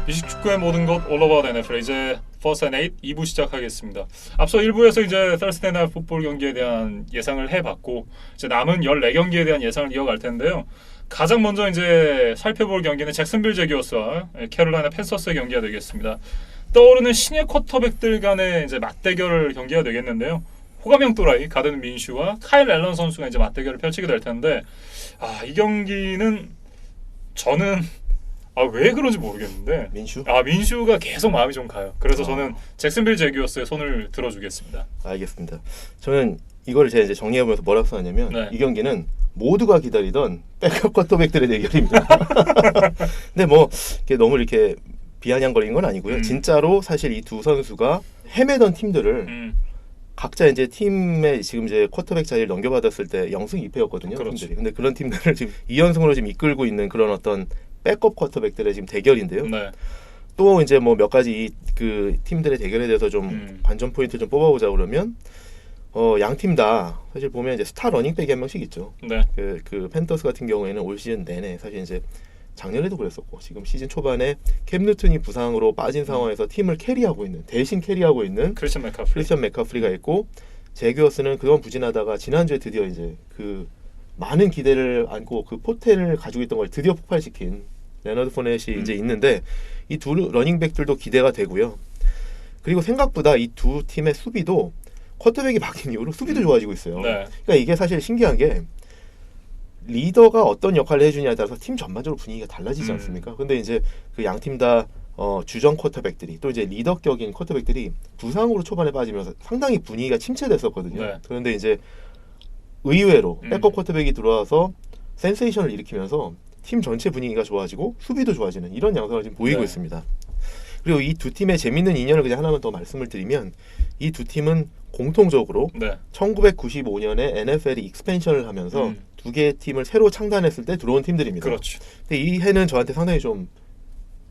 미식 축구의 모든 것 All About NFL 이제 First and Eight 2부 시작하겠습니다. 앞서 1부에서 이제 Thursday Night Football 경기에 대한 예상을 해봤고 이제 남은 14경기에 대한 예상을 이어갈 텐데요. 가장 먼저 이제 살펴볼 경기는 잭슨빌 제기어스와 캐롤라이나 팬서스의 경기가 되겠습니다. 떠오르는 신예 쿼터백들 간의 이제 맞대결 경기가 되겠는데요. 호감형 또라이 가든 민슈와 카일 앨런 선수가 이제 맞대결을 펼치게 될 텐데 이 경기는 저는 왜 그런지 모르겠는데 민슈가 계속 마음이 좀 가요. 그래서 저는 잭슨빌 제기어스의 손을 들어주겠습니다. 알겠습니다. 저는 이걸 제가 이제 정리해보면서 뭐라고 써놨냐면 이 경기는 모두가 기다리던 백업 쿼터백들의 대결입니다. 근데 뭐 너무 이렇게 비아냥거리는 건 아니고요. 진짜로 사실 이 두 선수가 헤매던 팀들을 각자 이제 팀에 지금 이제 쿼터백 자리를 넘겨받았을 때 0승 2패였거든요. 팀들이. 근데 그런 팀들을 지금 2연승으로 지금 이끌고 있는 그런 어떤 백업 쿼터백들의 지금 대결인데요. 또 이제 뭐 몇 가지 그 팀들의 대결에 대해서 좀 관전 포인트 좀 뽑아보자 그러면 양 팀 다 사실 보면 이제 스타 러닝백이 한 명씩 있죠. 그 팬더스 같은 경우에는 올 시즌 내내 사실 이제 작년에도 그랬었고 지금 시즌 초반에 캠 뉴튼이 부상으로 빠진 상황에서 팀을 대신 캐리하고 있는 크리스천 맥카프리가 있고 제규어스는 그동안 부진하다가 지난주에 드디어 이제 그 많은 기대를 안고 그 포텐을 가지고 있던 걸 드디어 폭발시킨 레너드 포넷이 이제 있는데 이 두 러닝백들도 기대가 되고요. 그리고 생각보다 이 두 팀의 수비도 쿼터백이 바뀐 이후로 수비도 좋아지고 있어요. 그러니까 이게 사실 신기한 게 리더가 어떤 역할을 해주냐에 따라서 팀 전반적으로 분위기가 달라지지 않습니까? 근데 이제 그 양 팀 다 주전 쿼터백들이 또 이제 리더격인 쿼터백들이 부상으로 초반에 빠지면서 상당히 분위기가 침체됐었거든요. 그런데 이제 의외로 백업 쿼터백이 들어와서 센세이션을 일으키면서 팀 전체 분위기가 좋아지고 수비도 좋아지는 이런 양상을 지금 보이고 있습니다. 그리고 이 두 팀의 재밌는 인연을 그냥 하나만 더 말씀을 드리면 이 두 팀은 공통적으로 1995년에 NFL이 익스펜션을 하면서 두 개의 팀을 새로 창단했을 때 들어온 팀들입니다. 근데 이 해는 저한테 상당히 좀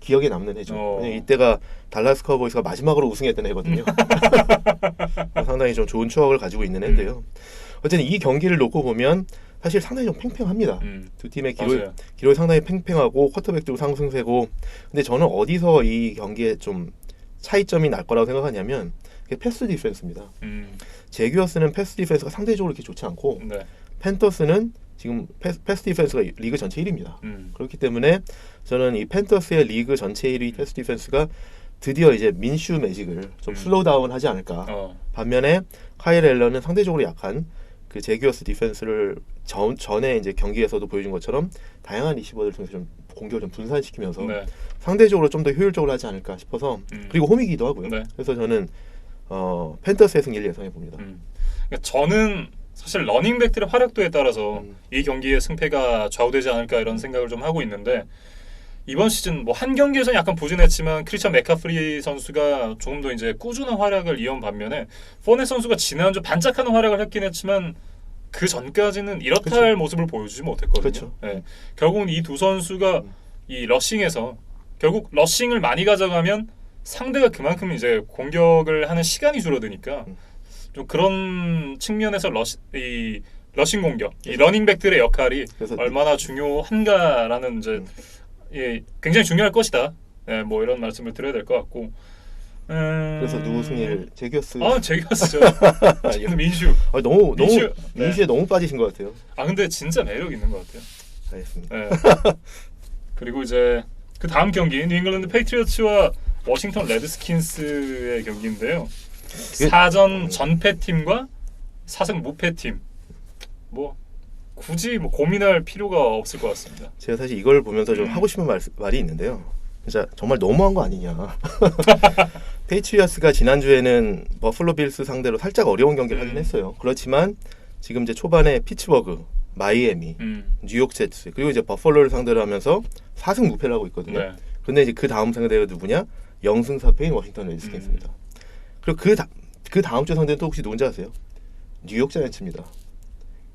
기억에 남는 해죠. 이때가 달라스 카우보이스가 마지막으로 우승했던 해거든요. 상당히 좀 좋은 추억을 가지고 있는 해인데요. 어쨌든 이 경기를 놓고 보면 사실 상당히 좀 팽팽합니다. 두 팀의 기록이 상당히 팽팽하고 쿼터백도 상승세고 근데 저는 어디서 이 경기에 좀 차이점이 날 거라고 생각하냐면 그게 패스 디펜스입니다. 제규어스는 패스 디펜스가 상대적으로 이렇게 좋지 않고 팬터스는 지금 패스 디펜스가 리그 전체 1위입니다. 그렇기 때문에 저는 이 팬터스의 리그 전체 1위 패스 디펜스가 드디어 이제 민슈 매직을 좀 슬로우 다운 하지 않을까. 반면에 카일 앨런은 상대적으로 약한 그 제규어스 디펜스를 전에 이제 경기에서도 보여준 것처럼 다양한 리시버들을 통해서 좀 공격을 좀 분산시키면서 상대적으로 좀 더 효율적으로 하지 않을까 싶어서 그리고 홈이기도 하고요. 그래서 저는 팬터스의 승리를 예상해 봅니다. 그러니까 저는 사실 러닝백들의 활약도에 따라서 이 경기의 승패가 좌우되지 않을까 이런 생각을 좀 하고 있는데 이번 시즌 뭐 한 경기에서는 약간 부진했지만 크리스천 맥카프리 선수가 조금 더 이제 꾸준한 활약을 이어온 반면에 포넷 선수가 지난주 반짝하는 활약을 했긴 했지만 그 전까지는 이렇다 할 모습을 보여주지 못했거든요. 결국은 이 두 선수가 이 러싱에서 결국 러싱을 많이 가져가면 상대가 그만큼 이제 공격을 하는 시간이 줄어드니까 좀 그런 측면에서 러싱 공격, 이 러닝백들의 역할이 얼마나 중요한가라는 이제 굉장히 중요할 것이다. 뭐 이런 말씀을 드려야 될 것 같고. 그래서 누구 승리를 제규어스? 제규어스죠. 민슈. 민슈에 너무 빠지신 것 같아요. 근데 진짜 매력 있는 것 같아요. 알겠습니다. 그리고 이제 그 다음 경기 뉴잉글랜드 페이트리어츠와 워싱턴 레드스킨스의 경기인데요. 4전 전패팀과 4승 무패팀. 뭐 굳이 뭐 고민할 필요가 없을 것 같습니다. 제가 사실 이걸 보면서 좀 하고 싶은 말이 있는데요. 진짜 정말 너무한 거 아니냐. 페이트리어스가 지난주에는 버플로 빌스 상대로 살짝 어려운 경기를 하긴 했어요. 그렇지만 지금 이제 초반에 피츠버그, 마이애미, 뉴욕 제츠 그리고 이제 버펄로를 상대로 하면서 4승 무패를 하고 있거든요. 근데 이제 그 다음 상대가 누구냐? 0승 4패인 워싱턴 레드스킨스입니다. 그리고 그 다음 주 상대는 또 혹시 누군지 아세요? 뉴욕 자이언츠입니다.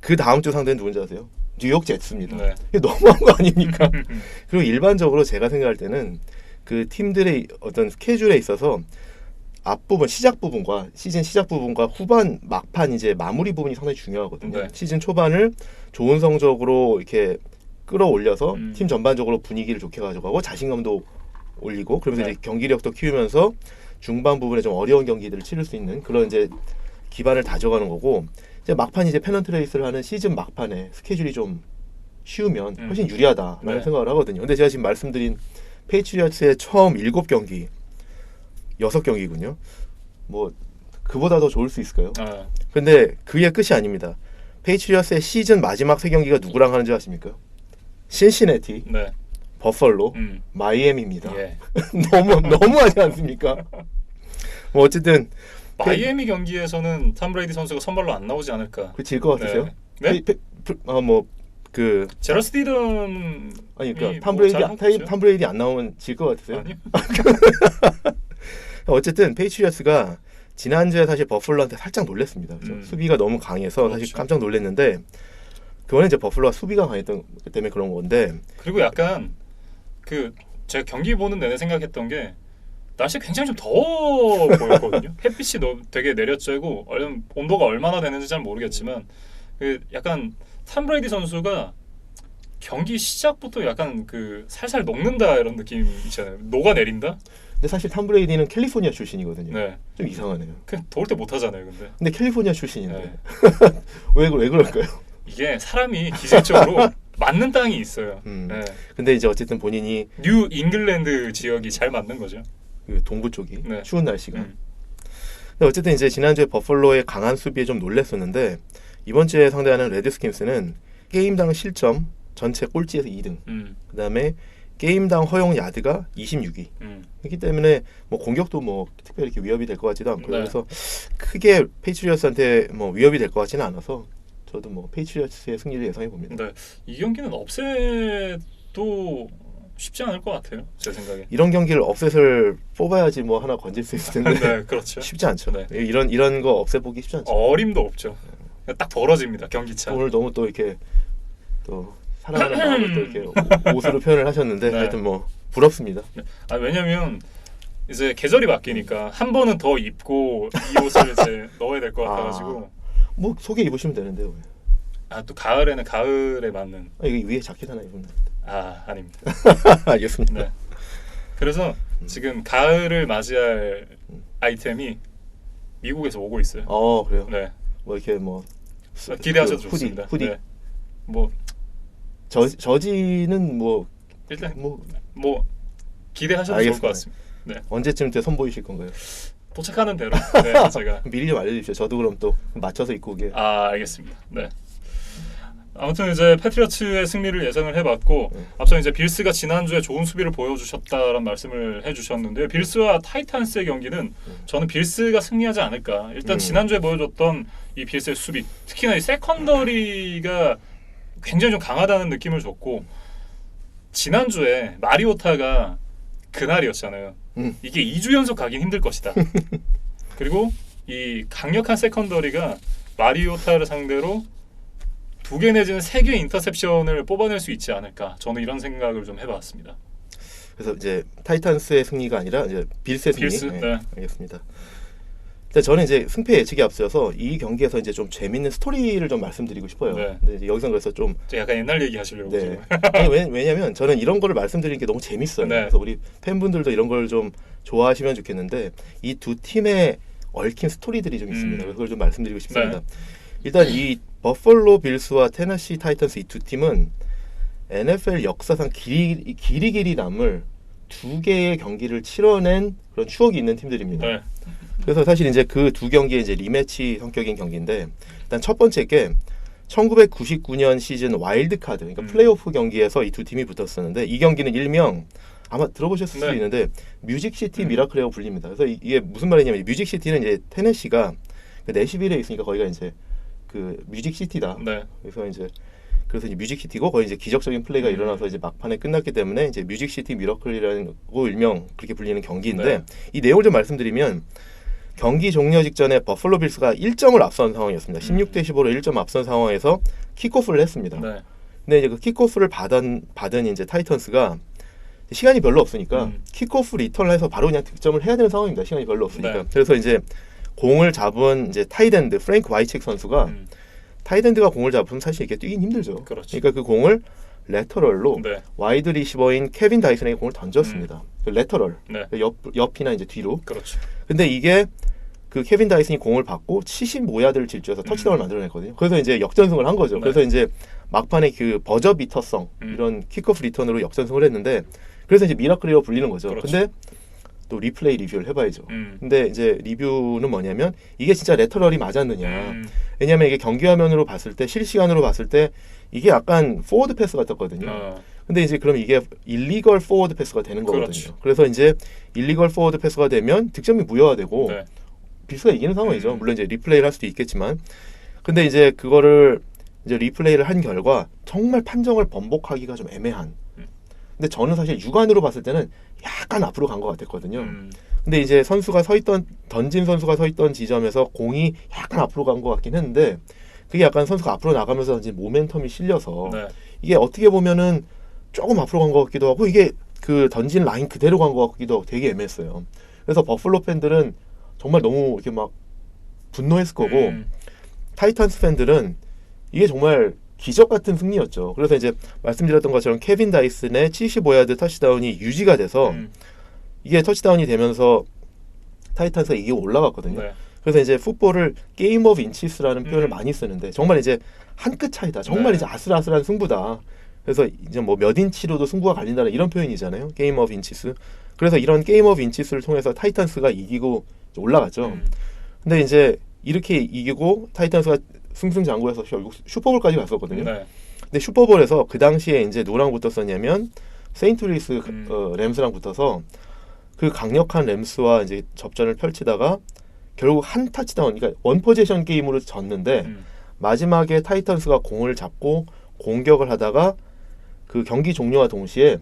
그 다음 주 상대는 누군지 아세요? 뉴욕 제츠입니다. 이게 너무한 거 아닙니까? 그리고 일반적으로 제가 생각할 때는 그 팀들의 어떤 스케줄에 있어서 앞부분 시즌 시작 부분과 후반 막판 이제 마무리 부분이 상당히 중요하거든요. 시즌 초반을 좋은 성적으로 이렇게 끌어올려서 팀 전반적으로 분위기를 좋게 가져가고 자신감도 올리고 그러면서 네. 이제 경기력도 키우면서 중반 부분에 좀 어려운 경기들을 치를 수 있는 그런 이제 기반을 다져가는 거고 이제 막판 이제 페넌트 레이스를 하는 시즌 막판에 스케줄이 좀 쉬우면 훨씬 유리하다라는 네. 생각을 하거든요. 근데 제가 지금 말씀드린 페이트리어츠의 처음 7경기 6경기군요. 뭐 그보다 더 좋을 수 있을까요? 근데 그게 끝이 아닙니다. 페이트리어츠의 시즌 마지막 3경기가 누구랑 하는지 아십니까? 신시내티, 네. 버펄로, 마이애미입니다. 예. 너무하지 않습니까? 뭐 어쨌든 마이애미 경기에서는 톰 브레이디 선수가 선발로 안 나오지 않을까. 질 것 같으세요? 네? 그 제러스 디든 아니 그러니까 뭐 톰 브레이디 안 나오면 질 것 같으세요? 아니요. 어쨌든 페이트리어츠가 지난주에 사실 버플로한테 살짝 놀랬습니다. 그렇죠? 수비가 너무 강해서 그렇죠. 사실 깜짝 놀랐는데 그거는 이제 버플로가 수비가 강했던 때문에 그런 건데 그리고 약간 그 제가 경기 보는 내내 생각했던 게 날씨 굉장히 좀 더워 보였거든요. 햇빛이 되게 내려쬐고 온도가 얼마나 되는지 잘 모르겠지만 그 약간 톰 브레이디 선수가 경기 시작부터 약간 그 살살 녹는다 이런 느낌 있잖아요. 녹아내린다. 근데 사실 톰 브레이디는 캘리포니아 출신이거든요. 네. 좀 이상하네요. 그 더울 때 못 하잖아요, 근데 캘리포니아 출신인데 네. 왜 그럴까요? 이게 사람이 기질적으로 맞는 땅이 있어요. 네. 근데 이제 어쨌든 본인이 뉴 잉글랜드 지역이 잘 맞는 거죠. 그 동부 쪽이 네. 추운 날씨가. 근데 어쨌든 이제 지난주에 버펄로의 강한 수비에 좀 놀랬었는데 이번 주에 상대하는 레드스킨스는 게임당 실점 전체 꼴찌에서 2등. 그다음에 게임당 허용 야드가 26위. 그렇기 때문에 뭐 공격도 뭐 특별히 이렇게 위협이 될 것 같지도 않고 네. 그래서 크게 페이트리어츠한테 뭐 위협이 될 것 같지는 않아서 저도 뭐 페이트리어츠의 승리를 예상해 봅니다. 네. 이 경기는 업셋도 쉽지 않을 것 같아요. 제 생각에. 이런 경기를 업셋을 뽑아야지 뭐 하나 건질 수 있을 텐데 네, 그렇죠. 쉽지 않죠. 네. 이런 거 업셋 보기 쉽지 않죠. 어림도 없죠. 딱 벌어집니다. 경기차. 오늘 너무 또 이렇게 또 사랑하는 마음을 또 이렇게 옷으로 표현을 하셨는데 네. 하여튼 뭐 부럽습니다. 왜냐면 이제 계절이 바뀌니까 한 번은 더 입고 이 옷을 이제 넣어야 될 것 같아가지고 뭐 속에 입으시면 되는데요. 또 가을에는 가을에 맞는 이거 위에 자켓 하나 입으면 아닙니다. 알겠습니다. 네. 그래서 지금 가을을 맞이할 아이템이 미국에서 오고 있어요. 그래요? 네. 뭐 이렇게 뭐 기대하셔도 좋습니다. 후디. 네. 뭐 저지는 뭐 일단 뭐 기대하셔도 좋을 것 같습니다. 네. 언제쯤 때 선보이실 건가요? 도착하는 대로 네, 제가 미리 좀 알려주십시오. 저도 그럼 또 맞춰서 입고 오게. 알겠습니다. 네. 아무튼 이제 패트리어츠의 승리를 예상을 해봤고 앞서 이제 빌스가 지난주에 좋은 수비를 보여주셨다라는 말씀을 해주셨는데 빌스와 타이탄스의 경기는 저는 빌스가 승리하지 않을까. 일단 지난주에 보여줬던 이 빌스의 수비, 특히나 이 세컨더리가 굉장히 좀 강하다는 느낌을 줬고 지난주에 마리오타가 그날이었잖아요. 이게 2주 연속 가긴 힘들 것이다. 그리고 이 강력한 세컨더리가 마리오타를 상대로 2개 내지는 3개 인터셉션을 뽑아낼 수 있지 않을까. 저는 이런 생각을 좀 해봤습니다. 그래서 이제 타이탄스의 승리가 아니라 이제 빌스의 승리. 빌스, 네. 알겠습니다. 일단 저는 이제 승패 예측에 앞서서 이 경기에서 이제 좀 재밌는 스토리를 좀 말씀드리고 싶어요. 네. 근데 이제 여기서 그래서 좀 약간 옛날 얘기 하시려고. 네. 아니, 왜냐면 저는 이런 거를 말씀드리는 게 너무 재밌어요. 네. 그래서 우리 팬분들도 이런 걸 좀 좋아하시면 좋겠는데 이 두 팀의 얽힌 스토리들이 좀 있습니다. 그래서 그걸 좀 말씀드리고 싶습니다. 네. 일단 이 버펄로 빌스와 테너시 타이탄스 이 두 팀은 NFL 역사상 길이 남을 2개의 경기를 치러낸 그런 추억이 있는 팀들입니다. 네. 그래서 사실 이제 그 두 경기의 이제 리매치 성격인 경기인데 일단 첫 번째 게 1999년 시즌 와일드 카드, 그러니까 플레이오프 경기에서 이 두 팀이 붙었었는데 이 경기는 일명 아마 들어보셨을 수도 있는데 뮤직시티 미라클이라고 불립니다. 그래서 이게 무슨 말이냐면 뮤직시티는 이제 테네시가 그 내시빌에 있으니까 거기가 이제 그 뮤직시티다. 네. 그래서 이제 뮤직시티고 거기 이제 기적적인 플레이가 일어나서 이제 막판에 끝났기 때문에 이제 뮤직시티 미러클이라고 일명 그렇게 불리는 경기인데 이 내용을 좀 말씀드리면 경기 종료 직전에 버펄로 빌스가 1점을 앞선 상황이었습니다. 16대 15로 1점 앞선 상황에서 킥오프를 했습니다. 네. 근데 이제 그 킥오프를 받은 이제 타이탄스가 시간이 별로 없으니까 킥오프 리턴을 해서 바로 그냥 득점을 해야 되는 상황입니다. 시간이 별로 없으니까. 네. 그래서 이제 공을 잡은 이제 타이덴드 프랭크 와이책 선수가 타이덴드가 공을 잡으면 사실 이게 뛰긴 힘들죠. 그렇죠. 그러니까 그 공을 레터럴로 네. 와이드 리시버인 케빈 다이슨에게 공을 던졌습니다. 그 레터럴 네. 옆이나 이제 뒤로. 그렇죠. 근데 이게 그 케빈 다이슨이 공을 받고 75야드를 질주해서 터치다운을 만들어냈거든요. 그래서 이제 역전승을 한 거죠. 네. 그래서 이제 막판에 그 버저 비터성 이런 킥오프 리턴으로 역전승을 했는데 그래서 이제 미라클이라고 불리는 거죠. 그렇죠. 근데 또 리플레이 리뷰를 해봐야죠. 근데 이제 리뷰는 뭐냐면 이게 진짜 레터럴이 맞았느냐. 왜냐면 이게 경기 화면으로 봤을 때 실시간으로 봤을 때 이게 약간 포워드 패스 같았거든요. 근데 이제 그럼 이게 일리걸 포워드 패스가 되는 거거든요. 그렇죠. 그래서 이제 일리걸 포워드 패스가 되면 득점이 무효화되고 네. 비스가 이기는 상황이죠. 물론 이제 리플레이를 할 수도 있겠지만 근데 이제 그거를 이제 리플레이를 한 결과 정말 판정을 번복하기가 좀 애매한. 근데 저는 사실 육안으로 봤을 때는 약간 앞으로 간 것 같았거든요. 근데 이제 선수가 서 있던 던진 선수가 서 있던 지점에서 공이 약간 앞으로 간 것 같긴 했는데 그게 약간 선수가 앞으로 나가면서 던진 모멘텀이 실려서 네. 이게 어떻게 보면은 조금 앞으로 간 것 같기도 하고 이게 그 던진 라인 그대로 간 것 같기도 하고 되게 애매했어요. 그래서 버플로 팬들은 정말 너무 이렇게 막 분노했을 거고 타이탄스 팬들은 이게 정말 기적 같은 승리였죠. 그래서 이제 말씀드렸던 것처럼 케빈 다이슨의 75야드 터치다운이 유지가 돼서 이게 터치다운이 되면서 타이탄스가 이기고 올라갔거든요. 네. 그래서 이제 풋볼을 게임 오브 인치스라는 표현을 많이 쓰는데 정말 이제 한 끗 차이다. 정말 네. 이제 아슬아슬한 승부다. 그래서 이제 뭐 몇 인치로도 승부가 갈린다는 이런 표현이잖아요. 게임 오브 인치스. 그래서 이런 게임 오브 인치스를 통해서 타이탄스가 이기고 올라갔죠. 근데 이제 이렇게 이기고 타이탄스가 승승장구해서 결국 슈퍼볼까지 갔었거든요. 네. 근데 슈퍼볼에서 그 당시에 이제 누구랑 붙었었냐면 세인트루이스 램스랑 붙어서 그 강력한 램스와 이제 접전을 펼치다가 결국 한 타치다운, 그러니까 원 포지션 게임으로 졌는데 마지막에 타이탄스가 공을 잡고 공격을 하다가 그 경기 종료와 동시에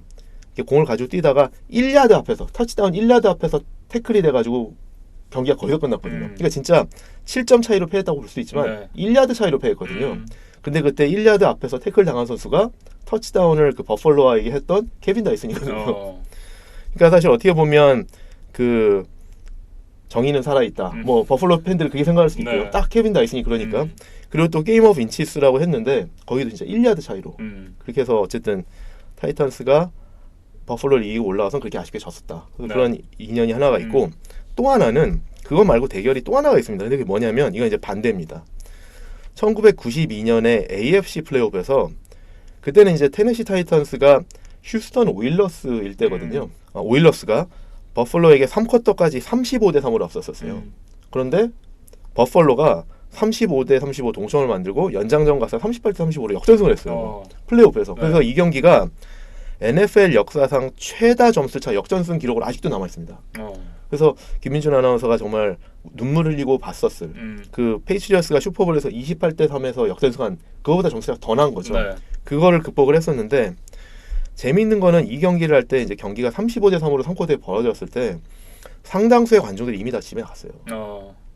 공을 가지고 뛰다가 1야드 앞에서 터치다운 1야드 앞에서 태클이 돼가지고 경기가 거기서 끝났거든요. 그러니까 진짜 7점 차이로 패했다고 볼 수 있지만 1야드 차이로 패했거든요. 근데 그때 1야드 앞에서 태클 당한 선수가 터치다운을 그 버펄로와에게 했던 케빈 다이슨이거든요. 그러니까 사실 어떻게 보면 그 정의는 살아있다. 뭐 버펄로 팬들 그게 생각할 수 있고요. 네. 딱 케빈 다이슨이 그러니까. 그리고 또 게임 오브 인치스라고 했는데 거기도 진짜 1야드 차이로. 그렇게 해서 어쨌든 타이탄스가 버펄로를 이기고 올라와서 그렇게 아쉽게 졌었다. 네. 그런 인연이 하나가 있고 또 하나는 그거 말고 대결이 또 하나가 있습니다. 근데 그게 뭐냐면 이건 이제 반대입니다. 1992년에 AFC 플레이오프에서 그때는 이제 테네시 타이탄스가 휴스턴 오일러스일 때거든요. 오일러스가 버펄로에게 3쿼터까지 35대 3으로 앞섰었어요. 그런데 버펄로가 35대 35 동점을 만들고 연장전 가서 38대 35로 역전승을 했어요. 플레이오프에서. 그래서 이 경기가 NFL 역사상 최다 점수차 역전승 기록으로 아직도 남아있습니다. 그래서 김민준 아나운서가 정말 눈물 흘리고 봤었을 그 페이트리어스가 슈퍼볼에서 28대 3에서 역전승한 그거보다 점수가 더 난 거죠. 네. 그거를 극복을 했었는데 재미있는 거는 이 경기를 할 때 이제 경기가 35대 3으로 3쿼터에 벌어졌을 때 상당수의 관중들이 이미 다 집에 갔어요.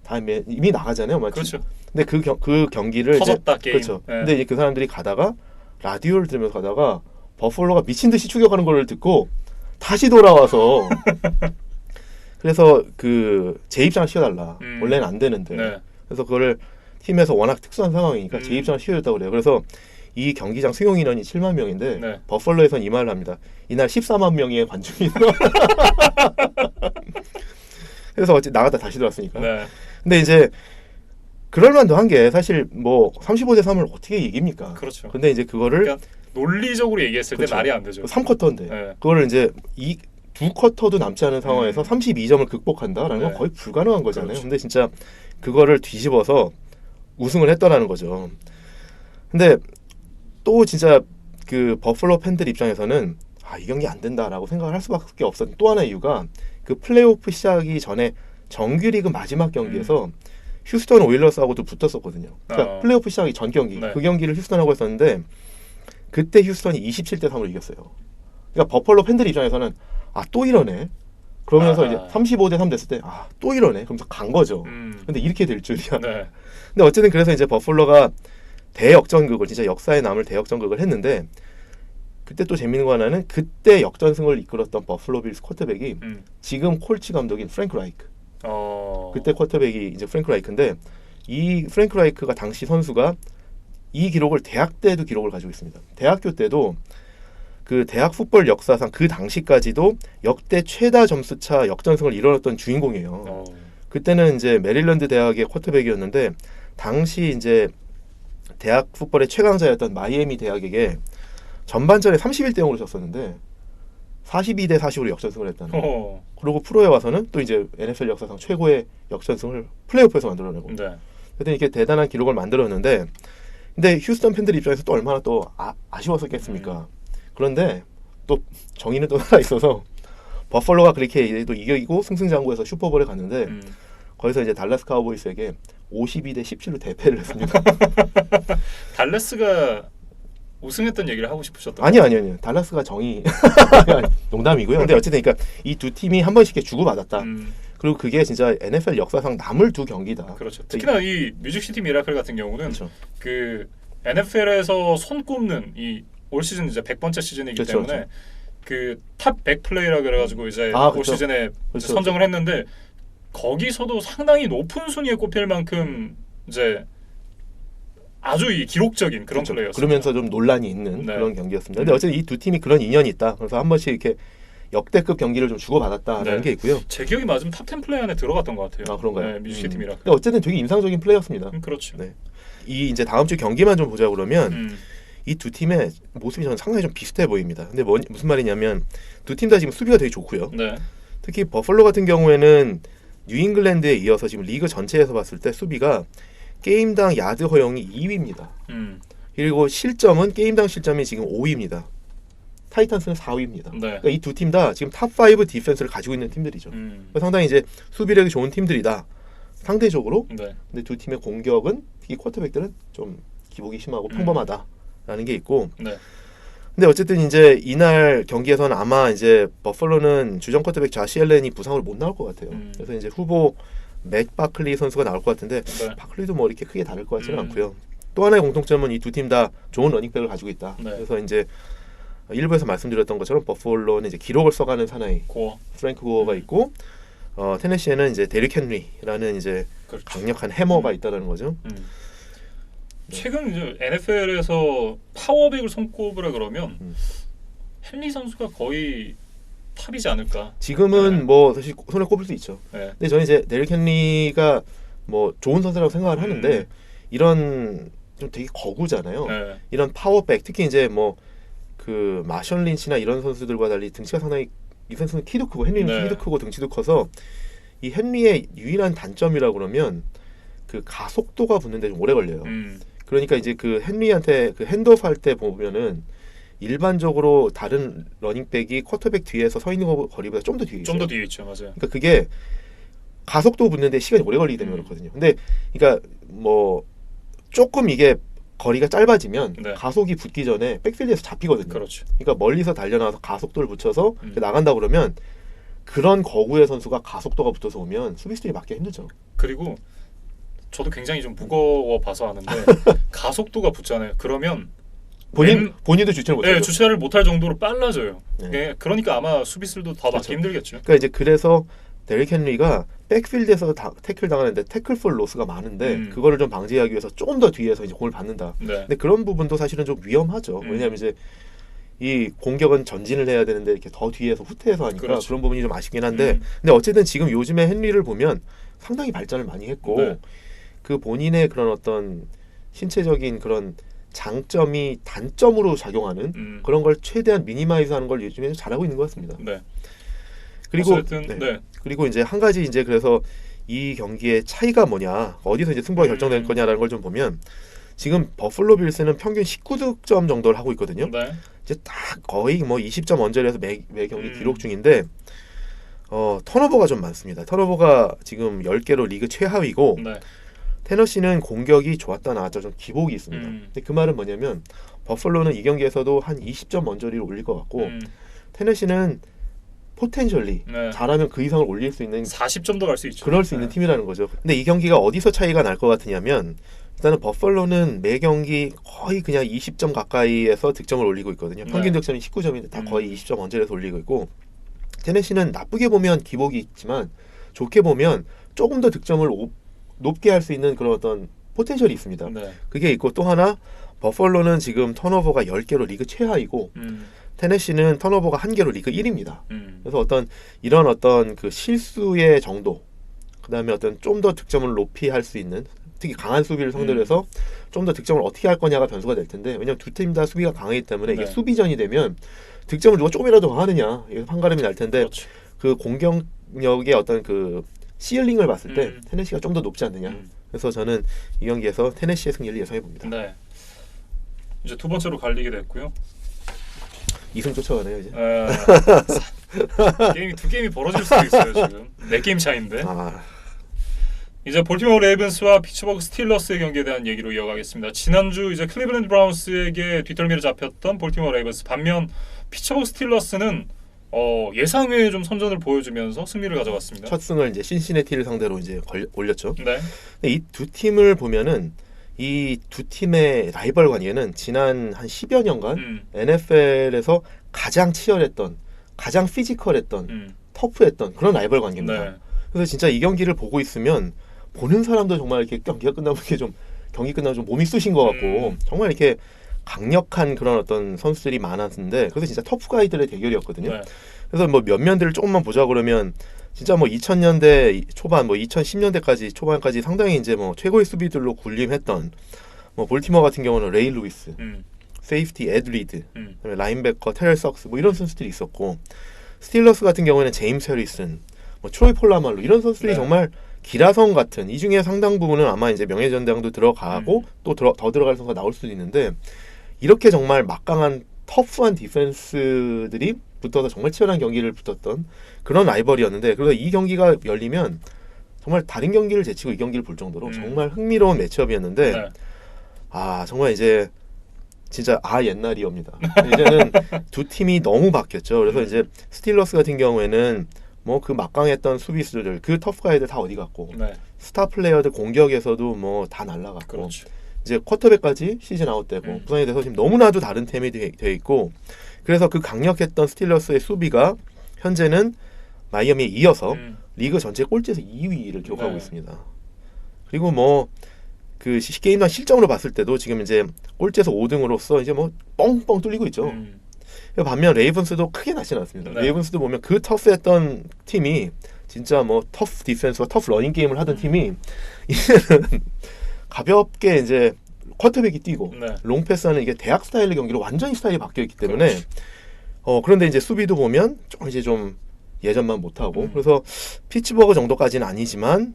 다 이미 나가잖아요, 맞죠? 그렇죠. 근데 그 경기를 터졌다 이제, 게임. 그렇죠. 네. 근데 이제 그 사람들이 가다가 라디오를 들으면서 가다가 버펄로가 미친 듯이 추격하는 걸 듣고 다시 돌아와서 그래서 그 재입장 시켜달라. 원래는 안 되는데. 네. 그래서 그거를 팀에서 워낙 특수한 상황이니까 재입장을 시켜줬다고 그래요. 그래서 이 경기장 수용 인원이 7만 명인데 네. 버펄로에선 이 말을 합니다. 이날 14만 명의 관중이 그래서 어째 나갔다 다시 들어왔으니까. 네. 근데 이제 그럴 만도 한 게 사실 뭐 35대 3을 어떻게 이깁니까? 그렇죠. 근데 이제 그거를 그러니까 논리적으로 얘기했을 그렇죠. 때 말이 안 되죠. 3쿼터인데 네. 그거를 이제 두 쿼터도 남지 않은 상황에서 32점을 극복한다라는 건 네. 거의 불가능한 거잖아요. 그렇죠. 근데 진짜 그거를 뒤집어서 우승을 했더라는 거죠. 근데 또 진짜 그 버플로 팬들 입장에서는 이 경기 안 된다라고 생각을 할 수밖에 없었던 또 하나의 이유가 그 플레이오프 시작이 전에 정규리그 마지막 경기에서 휴스턴 오일러스하고도 붙었었거든요. 그러니까 플레이오프 시작이 전 경기 네. 그 경기를 휴스턴하고 했었는데 그때 휴스턴이 27대 3으로 이겼어요. 그러니까 버펄로 팬들 입장에서는 또 이러네. 그러면서 이제 35대 3 됐을 때 또 이러네. 그러면서 간 거죠. 근데 이렇게 될 줄이야. 네. 근데 어쨌든 그래서 이제 버펄로가 대역전극을 진짜 역사에 남을 대역전극을 했는데 그때 또 재밌는 거 하나는 그때 역전승을 이끌었던 버플로 빌스 쿼터백이 지금 콜츠 감독인 프랭크 라이크. 그때 쿼터백이 이제 프랭크 라이크인데 이 프랭크 라이크가 당시 선수가 이 기록을 대학 때도 기록을 가지고 있습니다. 대학교 때도 그 대학 풋볼 역사상 그 당시까지도 역대 최다 점수차 역전승을 이뤄냈던 주인공이에요. 그때는 이제 메릴랜드 대학의 쿼터백이었는데 당시 이제 대학 풋볼의 최강자였던 마이애미 대학에게 전반전에 31대 0으로 졌었는데 42대 40으로 역전승을 했다는 거예요. 그리고 프로에 와서는 또 이제 NFL 역사상 최고의 역전승을 플레이오프에서 만들어내고. 네. 그랬더니 이렇게 대단한 기록을 만들었는데 근데 휴스턴 팬들 입장에서 또 얼마나 또 아쉬웠었겠습니까? 그런데 또 정의는 또 살아 있어서 버펄로가 그렇게 또 이기고 승승장구해서 슈퍼볼에 갔는데 거기서 이제 달라스 카우보이스에게 52대 17로 대패를 했습니다. 달라스가 우승했던 얘기를 하고 싶으셨던 아니요. 달라스가 정의 농담이고요. 근데 어쨌든 그러니까 이 두 팀이 한 번씩 이렇게 주고받았다. 그리고 그게 진짜 NFL 역사상 남을 두 경기다. 그렇죠. 특히나 이 뮤직시티 미라클 같은 경우는 그렇죠. 그 NFL에서 손꼽는 이 올 시즌 이제 100번째 시즌이기 그렇죠, 때문에 그렇죠. 그 탑 100 플레이라 그래가지고 이제 올 그렇죠. 시즌에 그렇죠. 선정을 했는데 거기서도 상당히 높은 순위에 꼽힐 만큼 이제 아주 이 기록적인 그런 그렇죠. 플레이였습니다. 그러면서 좀 논란이 있는 네. 그런 경기였습니다. 근데 어쨌든 이 두 팀이 그런 인연이 있다. 그래서 한 번씩 이렇게 역대급 경기를 좀 주고받았다라는 네. 게 있고요. 제 기억이 맞으면 탑 10 플레이 안에 들어갔던 것 같아요. 아 그런가요? 네, 뮤직시티 미라클. 근데 어쨌든 되게 인상적인 플레이였습니다. 그렇죠. 네. 이 이제 다음 주 경기만 좀 보자 그러면 이 두 팀의 모습이 저는 상당히 좀 비슷해 보입니다. 근데 무슨 말이냐면 두 팀 다 지금 수비가 되게 좋고요. 네. 특히 버펄로 같은 경우에는 뉴잉글랜드에 이어서 지금 리그 전체에서 봤을 때 수비가 게임당 야드 허용이 2위입니다. 그리고 실점은 게임당 실점이 지금 5위입니다. 타이탄스는 4위입니다. 네. 그러니까 이 두 팀 다 지금 탑5 디펜스를 가지고 있는 팀들이죠. 상당히 이제 수비력이 좋은 팀들이다. 상대적으로. 네. 근데 두 팀의 공격은 특히 쿼터백들은 좀 기복이 심하고 평범하다라는 게 있고. 네. 근데 어쨌든 이제 이날 경기에서는 아마 이제 버펄로는 주전 쿼터백 자시 앨런이 부상으로 못 나올 것 같아요. 그래서 이제 후보 맥 바클리 선수가 나올 것 같은데 네. 바클리도 뭐 이렇게 크게 다를 것 같지는 않고요. 또 하나의 공통점은 이 두 팀 다 좋은 러닝백을 가지고 있다. 네. 그래서 이제 일부에서 말씀드렸던 것처럼 버펄로는 이제 기록을 써가는 사나이 프랭크 고어가 있고 테네시에는 이제 데릭 헨리라는 이제 그렇죠. 강력한 해머가 있다는 거죠. 최근 이제 NFL에서 파워백을 손꼽으라 그러면 헨리 선수가 거의 탑이지 않을까. 지금은 네. 뭐 사실 손에 꼽을 수 있죠. 네. 근데 저는 이제 데릭 헨리가 뭐 좋은 선수라고 생각을 하는데 이런 좀 되게 거구잖아요. 네. 이런 파워백 특히 이제 뭐 그 마션 린치나 이런 선수들과 달리 등치가 상당히 이 선수는 키도 크고 헨리는 네. 키도 크고 등치도 커서 이 헨리의 유일한 단점이라고 그러면 그 가속도가 붙는데 좀 오래 걸려요. 그러니까 이제 그 헨리한테 그 핸드오프 할 때 보면은 일반적으로 다른 러닝백이 쿼터백 뒤에서 서 있는 거리보다 좀 더 뒤에 있어요. 좀 더 뒤에 있죠, 맞아요. 그러니까 그게 가속도 붙는데 시간이 오래 걸리기 때문에 그렇거든요. 근데 그러니까 뭐 조금 이게 거리가 짧아지면 네. 가속이 붙기 전에 백필드에서 잡히거든요. 그렇죠. 그러니까 멀리서 달려나와서 가속도를 붙여서 나간다 그러면 그런 거구의 선수가 가속도가 붙어서 오면 수비수들이 맞기 힘들죠. 그리고 저도 굉장히 좀 무거워 봐서 하는데 가속도가 붙잖아요. 그러면 본인도 주체를 못해요. 네, 주체를 못할 정도로 빨라져요. 네. 그러니까 아마 수비수들도 더 맞기 힘들겠죠. 그러니까 이제 그래서 데릭 헨리가 백필드에서 태클 당하는데 태클 폴 로스가 많은데 그거를 좀 방지하기 위해서 조금 더 뒤에서 이제 공을 받는다. 네. 근데 그런 부분도 사실은 좀 위험하죠. 왜냐하면 이제 이 공격은 전진을 해야 되는데 이렇게 더 뒤에서 후퇴해서 하니까 그렇죠. 그런 부분이 좀 아쉽긴 한데 근데 어쨌든 지금 요즘에 헨리를 보면 상당히 발전을 많이 했고 네. 그 본인의 그런 어떤 신체적인 그런 장점이 단점으로 작용하는 그런 걸 최대한 미니마이즈하는 걸 요즘에 잘하고 있는 것 같습니다. 네. 그리고 어쨌든, 네. 그리고 이제 한 가지 이제 그래서 이 경기의 차이가 뭐냐 어디서 이제 승부가 결정될 거냐라는 걸 좀 보면 지금 버플로 빌스는 평균 19득점 정도를 하고 있거든요. 네. 이제 딱 거의 뭐 20점 언저리에서 매 경기 기록 중인데 턴오버가 좀 많습니다. 턴오버가 지금 10개로 리그 최하위고 네. 테너시는 공격이 좋았다 나왔다 좀 기복이 있습니다. 근데 그 말은 뭐냐면 버펄로는 이 경기에서도 한 20점 언저리를 올릴 것 같고 테너시는 포텐셜리 네. 잘하면 그 이상을 올릴 수 있는 40점도 갈 수 있죠. 그럴 수 있는 팀이라는 거죠. 근데 이 경기가 어디서 차이가 날 것 같으냐면 일단은 버펄로는 매 경기 거의 그냥 20점 가까이에서 득점을 올리고 있거든요. 평균 네. 득점이 19점인데 다 거의 20점 언저리에서 올리고 있고 테네시는 나쁘게 보면 기복이 있지만 좋게 보면 조금 더 득점을 높게 할 수 있는 그런 어떤 포텐셜이 있습니다. 네. 그게 있고 또 하나 버펄로는 지금 턴오버가 10개로 리그 최하이고 테네시는 턴오버가 1개로 리그 1위입니다. 그래서 이런 어떤 그 실수의 정도, 그다음에 어떤 좀 더 득점을 높이 할 수 있는, 특히 강한 수비를 상대로 해서 좀 더 득점을 어떻게 할 거냐가 변수가 될 텐데, 왜냐면 두 팀 다 수비가 강하기 때문에 이게 수비전이 되면 득점을 누가 조금이라도 더 하느냐, 이게 판가름이 날 텐데, 그렇죠. 그 공격력의 어떤 그 시얼링을 봤을 때 테네시가 좀 더 높지 않느냐. 그래서 저는 이 경기에서 테네시의 승리를 예상해 봅니다. 네. 이제 두 번째로 갈리게 됐고요. 2승 쫓아가네요 이제. 두 게임이 벌어질 수도 있어요 지금. 4게임 차인데. 이제 볼티모어 레이븐스와 피츠버그 스틸러스의 경기에 대한 얘기로 이어가겠습니다. 지난주 이제 클리블랜드 브라운스에게 뒷덜미를 잡혔던 볼티모어 레이븐스, 반면 피츠버그 스틸러스는 예상 외에 좀 선전을 보여주면서 승리를 가져갔습니다. 첫 승을 이제 신시내티를 상대로 이제 올렸죠. 네. 이 두 팀을 보면은 이 두 팀의 라이벌 관계는 지난 한 10여 년간 NFL에서 가장 치열했던, 가장 피지컬했던, 터프했던 그런 라이벌 관계입니다. 네. 그래서 진짜 이 경기를 보고 있으면 보는 사람도 정말 이렇게 경기가 끝나면 경기 끝나면 좀 몸이 쑤신 것 같고 정말 이렇게 강력한 그런 어떤 선수들이 많았는데, 그래서 진짜 터프 가이들의 대결이었거든요. 네. 그래서 뭐 몇 면들을 조금만 보자 그러면 진짜 뭐 2000년대 초반, 뭐 2010년대까지 초반까지 상당히 이제 뭐 최고의 수비들로 군림했던 뭐 볼티모어 같은 경우는 레이 루이스, 세이프티 에드 리드, 그다음에 라인베커 테럴 석스 뭐 이런 선수들이 있었고, 스틸러스 같은 경우에는 제임스 해리슨, 뭐 트로이 폴라말로 이런 선수들이 정말 기라성 같은, 이 중에 상당 부분은 아마 이제 명예전당도 들어가고 또 더 들어갈 선수가 나올 수도 있는데, 이렇게 정말 막강한 터프한 디펜스들이 붙어서 정말 치열한 경기를 붙었던 그런 라이벌이었는데, 그래서 이 경기가 열리면 정말 다른 경기를 제치고 이 경기를 볼 정도로 정말 흥미로운 매치업이었는데 정말 이제 진짜 옛날이옵니다. 이제는 두 팀이 너무 바뀌었죠. 그래서 이제 스틸러스 같은 경우에는 뭐 그 막강했던 수비수들, 그 터프 가이들 다 어디 갔고, 스타 플레이어들 공격에서도 뭐 다 날라갔고, 그렇죠. 이제 쿼터백까지 시즌 아웃되고 부상이 돼서 지금 너무나도 다른 팀이 돼 있고, 그래서 그 강력했던 스틸러스의 수비가 현재는 마이애미에 이어서 리그 전체 꼴찌에서 2위를 기록하고 있습니다. 그리고 뭐 그 게임당 실점으로 봤을 때도 지금 이제 꼴찌에서 5등으로서 이제 뭐 뻥뻥 뚫리고 있죠. 반면 레이븐스도 크게 낮진 않습니다. 레이븐스도 보면 그 터프했던 팀이 진짜 뭐 터프 디펜스와 터프 러닝 게임을 하던 팀이 이제는 가볍게 이제 쿼터백이 뛰고 롱패스하는, 이게 대학 스타일의 경기로 완전히 스타일이 바뀌어 있기 때문에 그런데 이제 수비도 보면 좀 예전만 못하고, 그래서 피츠버그 정도까지는 아니지만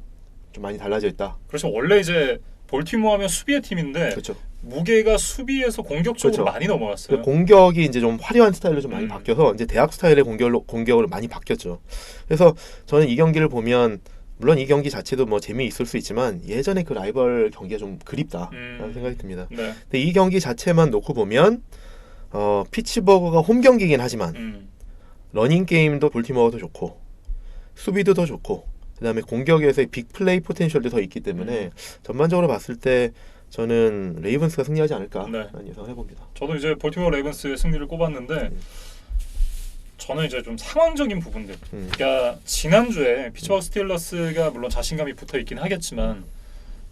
좀 많이 달라져 있다. 그렇죠. 원래 이제 볼티모어 하면 수비의 팀인데, 그렇죠. 무게가 수비에서 공격 쪽으로 많이 넘어갔어요. 공격이 이제 좀 화려한 스타일로 좀 많이 바뀌어서 이제 대학 스타일의 공격으로 많이 바뀌었죠. 그래서 저는 이 경기를 보면, 물론 이 경기 자체도 뭐 재미있을 수 있지만 예전에 그 라이벌 경기가 좀 그립다라는 생각이 듭니다. 근데 이 경기 자체만 놓고 보면 피츠버그가 홈 경기이긴 하지만 러닝 게임도 볼티모어가 더 좋고, 수비도 더 좋고, 그다음에 공격에서의 빅플레이 포텐셜도 더 있기 때문에 전반적으로 봤을 때 저는 레이븐스가 승리하지 않을까라는 예상을 해봅니다. 저도 이제 볼티모어 레이븐스의 승리를 꼽았는데 저는 이제 좀 상황적인 부분들, 그러니까 지난주에 피츠버그 스틸러스가 물론 자신감이 붙어 있긴 하겠지만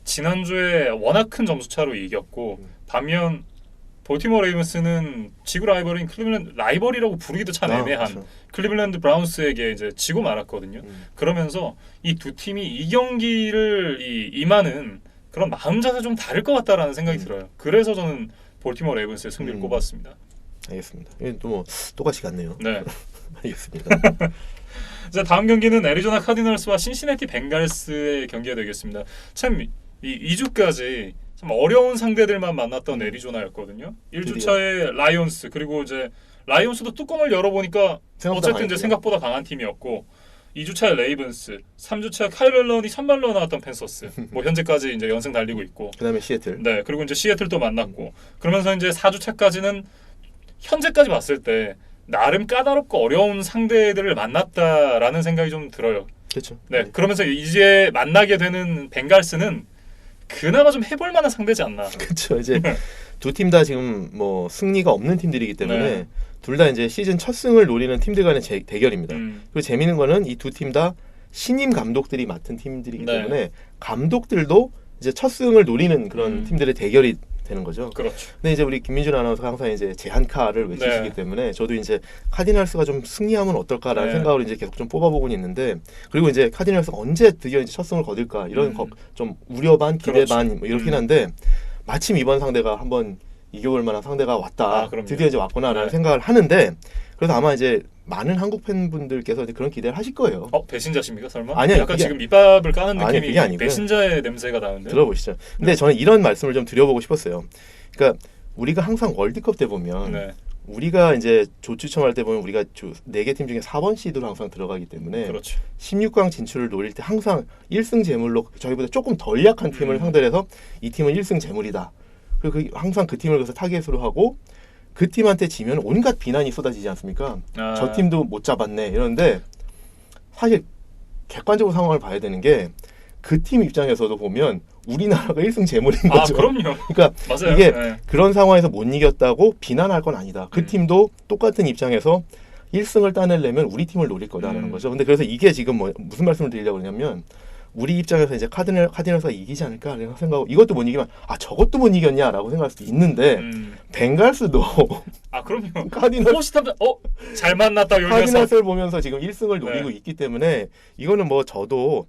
지난주에 워낙 큰 점수차로 이겼고, 반면 볼티모어 레이븐스는 지구 라이벌인 클리블랜드, 라이벌이라고 부르기도 참 애매한 그렇죠. 클리블랜드 브라운스에게 이제 지고 말았거든요. 그러면서 이 두 팀이 이 경기를 임하는 그런 마음 자세 좀 다를 것 같다라는 생각이 들어요. 그래서 저는 볼티모어 레이븐스의 승리를 꼽았습니다. 알겠습니다. 또 뭐 똑같이 같네요. 네. 알겠습니다. 자, 다음 경기는 애리조나 카디널스와 신시내티 벵갈스의 경기가 되겠습니다. 참 이 2주까지 참 어려운 상대들만 만났던 애리조나였거든요. 1주차에 라이온스, 그리고 이제 라이온스도 뚜껑을 열어보니까 어쨌든 이제 생각보다 강한 팀이었고, 2주차에 레이븐스, 3주차에 칼 멜런이 선발로 나왔던 펜서스, 뭐 현재까지 이제 연승 달리고 있고, 그다음에 시애틀. 네, 그리고 이제 시애틀도 만났고, 그러면서 이제 4주차까지는 현재까지 봤을 때 나름 까다롭고 어려운 상대들을 만났다라는 생각이 좀 들어요. 그렇죠. 네, 그러면서 이제 만나게 되는 벵갈스는 그나마 좀 해볼 만한 상대지 않나. 그렇죠. 이제 두 팀 다 지금 뭐 승리가 없는 팀들이기 때문에 둘 다 이제 시즌 첫 승을 노리는 팀들 간의 대결입니다. 그리고 재미있는 거는 이 두 팀 다 신임 감독들이 맡은 팀들이기 때문에 감독들도 이제 첫 승을 노리는 그런 팀들의 대결이 되는 거죠. 그렇죠. 근데 이제 우리 김민준 아나운서가 항상 이제 제한카를 외치시기 네. 때문에 저도 이제 카디널스가 좀 승리하면 어떨까라는 네. 생각을 이제 계속 좀 뽑아보고는 있는데, 그리고 이제 카디널스가 언제 드디어 이제 첫 승을 거둘까 이런 좀 우려 반 기대 그렇죠. 반 뭐 이렇긴 한데, 마침 이번 상대가 한번 이겨볼 만한 상대가 왔다. 드디어 이제 왔구나라는 생각을 하는데, 그래서 아마 이제 많은 한국 팬분들께서 이제 그런 기대를 하실 거예요. 배신자십니까 설마? 아니요. 약간 지금 밑밥을 까는 느낌이 그게 아니고요. 배신자의 냄새가 나는데. 들어보시죠. 근데 저는 이런 말씀을 좀 드려보고 싶었어요. 그러니까 우리가 항상 월드컵 때 보면 우리가 이제 조추첨할 때 보면 우리가 4개 팀 중에 4번 시드로 항상 들어가기 때문에 그렇죠. 16강 진출을 노릴 때 항상 1승 재물로 저희보다 조금 덜 약한 팀을 상대로 해서 이 팀은 1승 재물이다. 그리고 항상 그 팀을 그래서 타겟으로 하고, 그 팀한테 지면 온갖 비난이 쏟아지지 않습니까? 저 팀도 못 잡았네 이러는데, 사실 객관적으로 상황을 봐야 되는 게 그 팀 입장에서도 보면 우리나라가 1승 재물인 거죠. 그럼요. 그러니까 맞아요. 이게 그런 상황에서 못 이겼다고 비난할 건 아니다. 그 팀도 똑같은 입장에서 1승을 따내려면 우리 팀을 노릴 거다라는 거죠. 근데 그래서 이게 지금 무슨 말씀을 드리려고 그러냐면, 우리 입장에서 이제 카디널스가 이기지 않을까 생각하고, 이것도 못 이기면 저것도 못 이겼냐라고 생각할 수도 있는데, 벵갈스도 그럼요. 카디널스 잘 만났다. 카디널스를 보면서 지금 1승을 노리고 있기 때문에 이거는 저도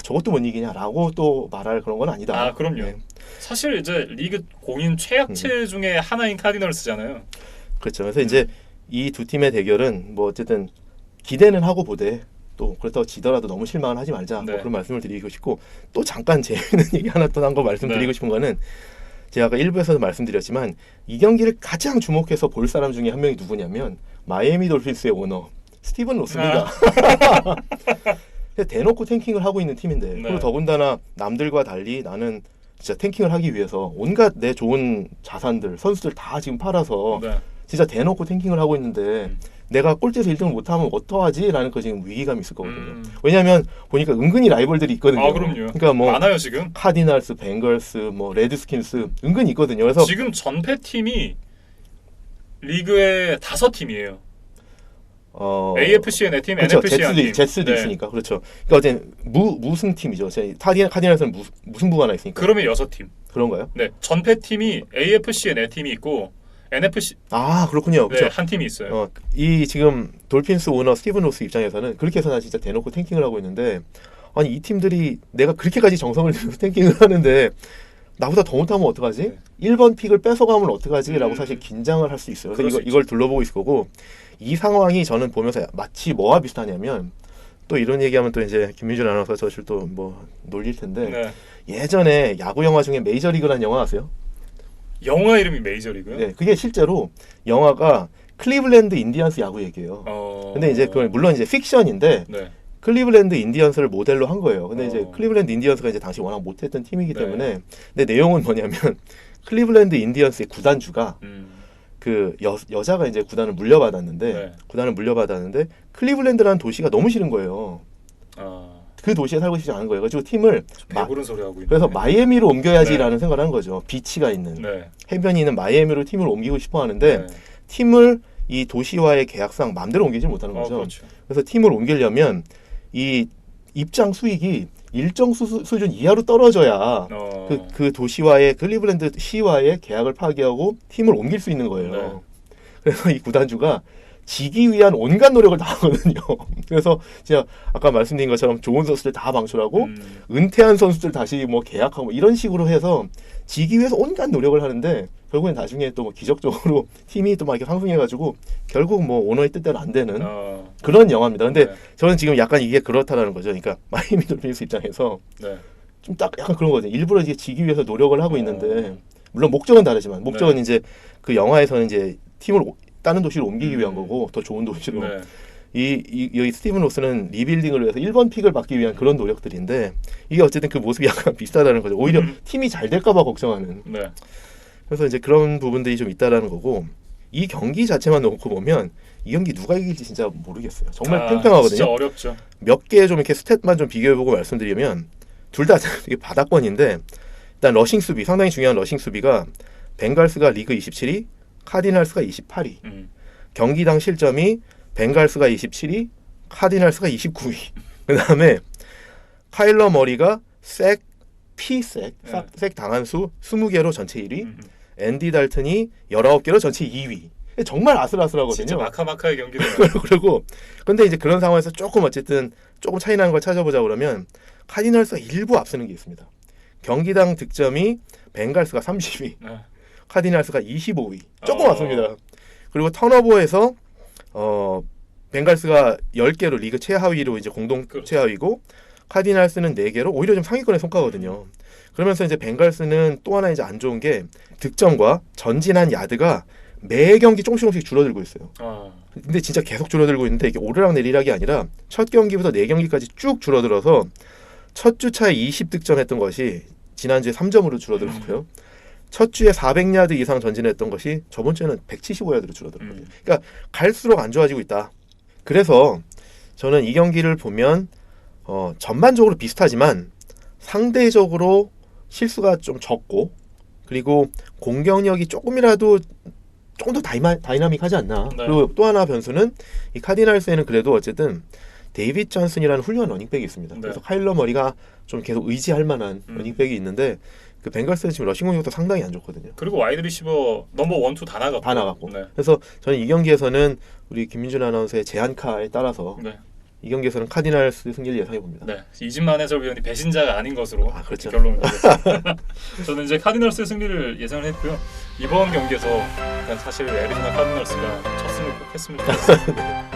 저것도 못 이기냐라고 또 말할 그런 건 아니다. 그럼요. 네. 사실 이제 리그 공인 최약체 중에 하나인 카디널스잖아요. 그렇죠. 그래서 이제 이 두 팀의 대결은 어쨌든 기대는 하고 보되, 또 그렇다고 지더라도 너무 실망을 하지 말자. 그런 말씀을 드리고 싶고, 또 잠깐 재미있는 얘기 하나 또 한 거 말씀드리고 싶은 거는, 제가 아까 1부에서도 말씀드렸지만 이 경기를 가장 주목해서 볼 사람 중에 한 명이 누구냐면 마이애미 돌핀스의 오너 스티븐 로스입니다. 대놓고 탱킹을 하고 있는 팀인데, 그리고 더군다나 남들과 달리 나는 진짜 탱킹을 하기 위해서 온갖 내 좋은 자산들, 선수들 다 지금 팔아서 진짜 대놓고 탱킹을 하고 있는데, 내가 꼴찌에서 1등을 못하면 어떡하지? 라는 거 지금 위기감이 있을 거거든요. 왜냐하면 보니까 은근히 라이벌들이 있거든요. 그럼요. 그러니까 많아요 지금. 카디널스, 벵걸스, 레드스킨스 은근히 있거든요. 그래서 지금 전패 팀이 리그의 5팀이에요. AFC의 4팀, 그렇죠. NFC의 1팀. 제츠도 있으니까. 그렇죠. 그러니까 어쨌든 무승 팀이죠. 카디널스는 무승부가 하나 있으니까. 그러면 6팀. 그런가요? 네. 전패 팀이 AFC의 4팀이 있고, NFC 그렇군요. 그렇죠. 한 팀이 있어요. 이 지금 돌핀스 오너 스티븐 로스 입장에서는 그렇게 해서 나 진짜 대놓고 탱킹을 하고 있는데, 아니 이 팀들이 내가 그렇게까지 정성을 들여서 탱킹을 하는데 나보다 더 못하면 어떡하지? 1번 픽을 뺏어가면 어떡하지? 라고 사실 긴장을 할 수 있어요. 그래서 이걸 둘러보고 있을 거고, 이 상황이 저는 보면서 마치 뭐와 비슷하냐면, 또 이런 얘기하면 또 이제 김민준 아나운서 저를 또 놀릴 텐데, 예전에 야구 영화 중에 메이저리그라는 영화 아세요? 영화 이름이 메이저리그요? 네, 그게 실제로 영화가 클리블랜드 인디언스 야구 얘기예요. 근데 이제 그건 물론 이제 픽션인데, 클리블랜드 인디언스를 모델로 한 거예요. 근데 이제 클리블랜드 인디언스가 이제 당시 워낙 못했던 팀이기 때문에, 근데 내용은 뭐냐면 클리블랜드 인디언스의 구단주가 그 여자가 이제 구단을 물려받았는데, 클리블랜드라는 도시가 너무 싫은 거예요. 그 도시에 살고 싶지 않은 거예요. 그래서 팀을 배부른 소리 하고 있네. 그래서 마이애미로 옮겨야지라는 생각을 하는 거죠. 비치가 있는 해변이 있는 마이애미로 팀을 옮기고 싶어 하는데, 팀을 이 도시와의 계약상 마음대로 옮기지 못하는 거죠. 그렇죠. 그래서 팀을 옮기려면 이 입장 수익이 일정 수준 이하로 떨어져야 그 도시와의 클리블랜드 시와의 계약을 파기하고 팀을 옮길 수 있는 거예요. 그래서 이 구단주가 지기 위한 온갖 노력을 다 하거든요. 그래서 제가 아까 말씀드린 것처럼 좋은 선수들 다 방출하고 은퇴한 선수들 다시 계약하고 이런 식으로 해서 지기 위해서 온갖 노력을 하는데, 결국엔 나중에 또 기적적으로 팀이 또 막 이렇게 상승해가지고 결국 오너의 뜻대로 안 되는 그런 영화입니다. 근데 저는 지금 약간 이게 그렇다라는 거죠. 그러니까 마이애미 돌핀스 입장에서 좀 딱 약간 그런 거죠. 일부러 이제 지기 위해서 노력을 하고 있는데, 물론 목적은 다르지만 목적은 이제 그 영화에서는 이제 팀을 다른 도시로 옮기기 위한 거고, 더 좋은 도시로. 이 스티븐 로스는 리빌딩을 위해서 1번 픽을 받기 위한 그런 노력들인데, 이게 어쨌든 그 모습이 약간 비슷하다는 거죠. 오히려 팀이 잘 될까봐 걱정하는. 그래서 이제 그런 부분들이 좀 있다라는 거고, 이 경기 자체만 놓고 보면 이 경기 누가 이길지 진짜 모르겠어요. 정말 팽팽하거든요. 진짜 어렵죠. 몇 개 좀 이렇게 스탯만 좀 비교해보고 말씀드리면, 둘 다 되게 바닥권인데, 일단 러싱 수비, 상당히 중요한 러싱 수비가 벵갈스가 리그 27위, 카디널스가 28위. 경기당 실점이 벵갈스가 27위, 카디널스가 29위. 그 다음에 카일러 머리가 색, 피색 색 당한 수 20개로 전체 1위, 앤디 달튼이 19개로 전체 2위. 정말 아슬아슬하거든요. 진짜 마카마카의 경기네요. 그리고 근데 이제 그런 상황에서 조금 차이 나는 걸 찾아보자 그러면 카디널스가 일부 앞서는 게 있습니다. 경기당 득점이 벵갈스가 30위, 카디널스가 25위. 조금 앞섭니다. 그리고 턴오버에서 벵갈스가 10개로 리그 최하위로 이제 공동 최하위고 카디널스는 4개로 오히려 좀 상위권에 속하거든요. 그러면서 이제 벵갈스는 또 하나 이제 안 좋은 게 득점과 전진한 야드가 매 경기 조금씩 줄어들고 있어요. 근데 진짜 계속 줄어들고 있는데 이게 오르락내리락이 아니라 첫 경기부터 4경기까지 쭉 줄어들어서 첫 주 차에 20득점 했던 것이 지난주에 3점으로 줄어들었고요. 첫 주에 400야드 이상 전진했던 것이 저번 주에는 175야드로 줄어들었거든요. 그러니까 갈수록 안 좋아지고 있다. 그래서 저는 이 경기를 보면 전반적으로 비슷하지만 상대적으로 실수가 좀 적고 그리고 공격력이 조금이라도 조금 더 다이나믹하지 않나. 네. 그리고 또 하나 변수는 이 카디널스에는 그래도 어쨌든 데이빗 존슨이라는 훌륭한 러닝백이 있습니다. 네. 그래서 카일러 머리가 좀 계속 의지할 만한 러닝백이 있는데 그 벵갈스는 지금 러싱 공격도 상당히 안 좋거든요. 그리고 와이드 리시버 넘버 1, 2 다 나갔고. 네. 그래서 저는 이 경기에서는 우리 김민준 아나운서의 제안카에 따라서 이 경기에서는 카디널스 승리를 예상해 봅니다. 네, 이진만 해설위원이 배신자가 아닌 것으로 그렇죠. 결론을 내렸습니다. 저는 이제 카디널스의 승리를 예상을 했고요. 이번 경기에서 사실 애리조나 카디널스가 첫 승을 꼭 했으면 좋겠어요.